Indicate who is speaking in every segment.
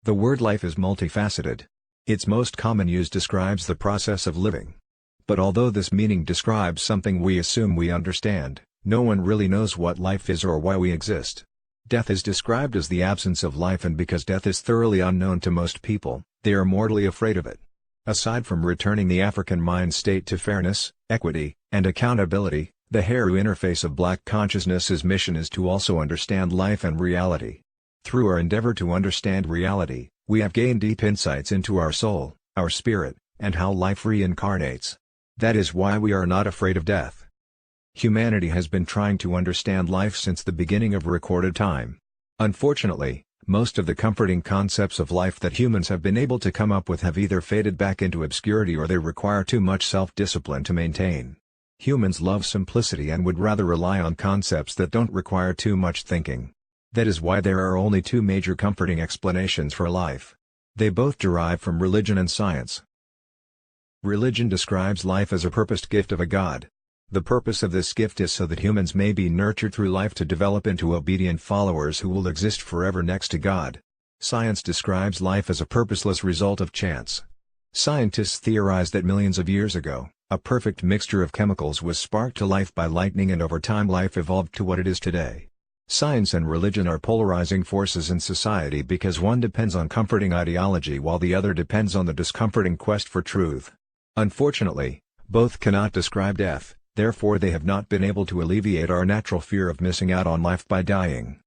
Speaker 1: The word life is multifaceted. Its most common use describes the process of living. But although this meaning describes something we assume we understand, no one really knows what life is or why we exist. Death is described as the absence of life, and because death is thoroughly unknown to most people, they are mortally afraid of it. Aside from returning the African mind state to fairness, equity, and accountability, the Heru interface of Black consciousness's mission is to also understand life and reality. Through our endeavor to understand reality, we have gained deep insights into our soul, our spirit, and how life reincarnates. That is why we are not afraid of death. Humanity has been trying to understand life since the beginning of recorded time. Unfortunately, most of the comforting concepts of life that humans have been able to come up with have either faded back into obscurity or they require too much self-discipline to maintain. Humans love simplicity and would rather rely on concepts that don't require too much thinking. That is why there are only two major comforting explanations for life. They both derive from religion and science. Religion describes life as a purposed gift of a god. The purpose of this gift is so that humans may be nurtured through life to develop into obedient followers who will exist forever next to God. Science describes life as a purposeless result of chance. Scientists theorize that millions of years ago, a perfect mixture of chemicals was sparked to life by lightning, and over time life evolved to what it is today. Science and religion are polarizing forces in society because one depends on comforting ideology while the other depends on the discomforting quest for truth. Unfortunately, both cannot describe death, therefore they have not been able to alleviate our natural fear of missing out on life by dying.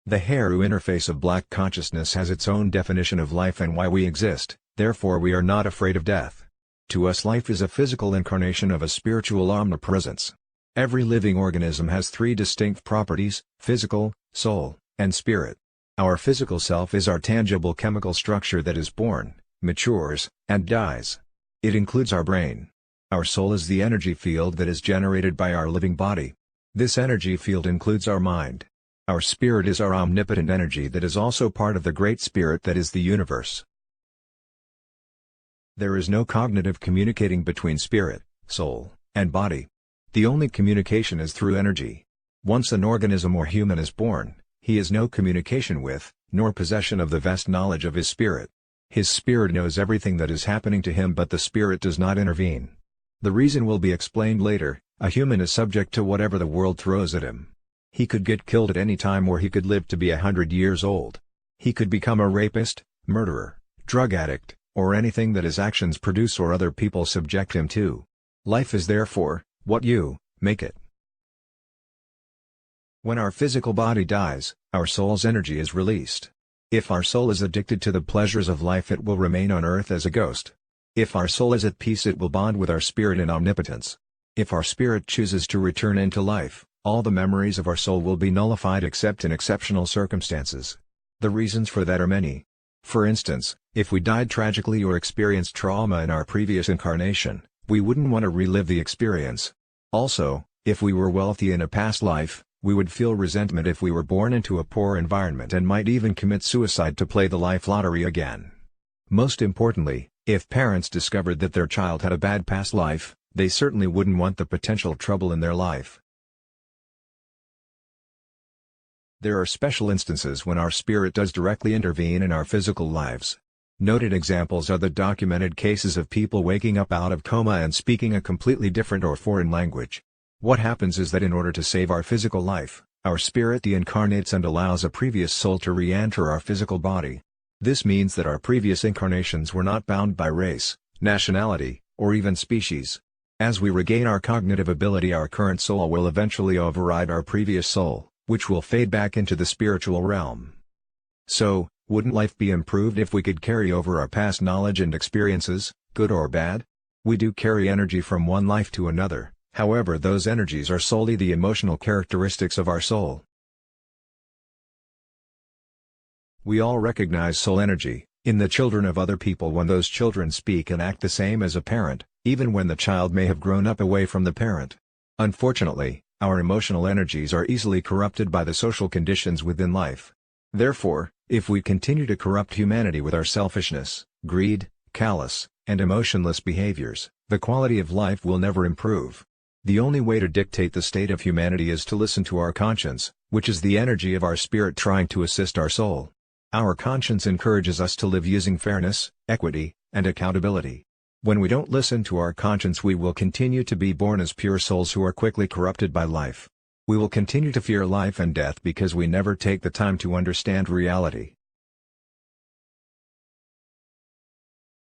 Speaker 1: The Heru interface of Black consciousness has its own definition of life and why we exist, therefore we are not afraid of death. To us, life is a physical incarnation of a spiritual omnipresence. Every living organism has three distinct properties: physical, soul, and spirit. Our physical self is our tangible chemical structure that is born, matures, and dies. It includes our brain. Our soul is the energy field that is generated by our living body. This energy field includes our mind. Our spirit is our omnipotent energy that is also part of the Great Spirit that is the universe. There is no cognitive communicating between spirit, soul, and body. The only communication is through energy. Once an organism or human is born, he has no communication with, nor possession of the vast knowledge of his spirit. His spirit knows everything that is happening to him, but the spirit does not intervene. The reason will be explained later. A human is subject to whatever the world throws at him. He could get killed at any time, or he could live to be 100 years old. He could become a rapist, murderer, drug addict, or anything that his actions produce or other people subject him to. Life is therefore what you make it. When our physical body dies, our soul's energy is released. If our soul is addicted to the pleasures of life, it will remain on earth as a ghost. If our soul is at peace, it will bond with our spirit in omnipotence. If our spirit chooses to return into life, all the memories of our soul will be nullified except in exceptional circumstances. The reasons for that are many. For instance, if we died tragically or experienced trauma in our previous incarnation, we wouldn't want to relive the experience. Also, if we were wealthy in a past life, we would feel resentment if we were born into a poor environment and might even commit suicide to play the life lottery again. Most importantly, if parents discovered that their child had a bad past life, they certainly wouldn't want the potential trouble in their life. There are special instances when our spirit does directly intervene in our physical lives. Noted examples are the documented cases of people waking up out of coma and speaking a completely different or foreign language. What happens is that in order to save our physical life, our spirit de-incarnates and allows a previous soul to re-enter our physical body. This means that our previous incarnations were not bound by race, nationality, or even species. As we regain our cognitive ability, our current soul will eventually override our previous soul, which will fade back into the spiritual realm. So, wouldn't life be improved if we could carry over our past knowledge and experiences, good or bad? We do carry energy from one life to another, however those energies are solely the emotional characteristics of our soul. We all recognize soul energy in the children of other people when those children speak and act the same as a parent, even when the child may have grown up away from the parent. Unfortunately, our emotional energies are easily corrupted by the social conditions within life. Therefore, if we continue to corrupt humanity with our selfishness, greed, callous, and emotionless behaviors, the quality of life will never improve. The only way to dictate the state of humanity is to listen to our conscience, which is the energy of our spirit trying to assist our soul. Our conscience encourages us to live using fairness, equity, and accountability. When we don't listen to our conscience, we will continue to be born as pure souls who are quickly corrupted by life. We will continue to fear life and death because we never take the time to understand reality.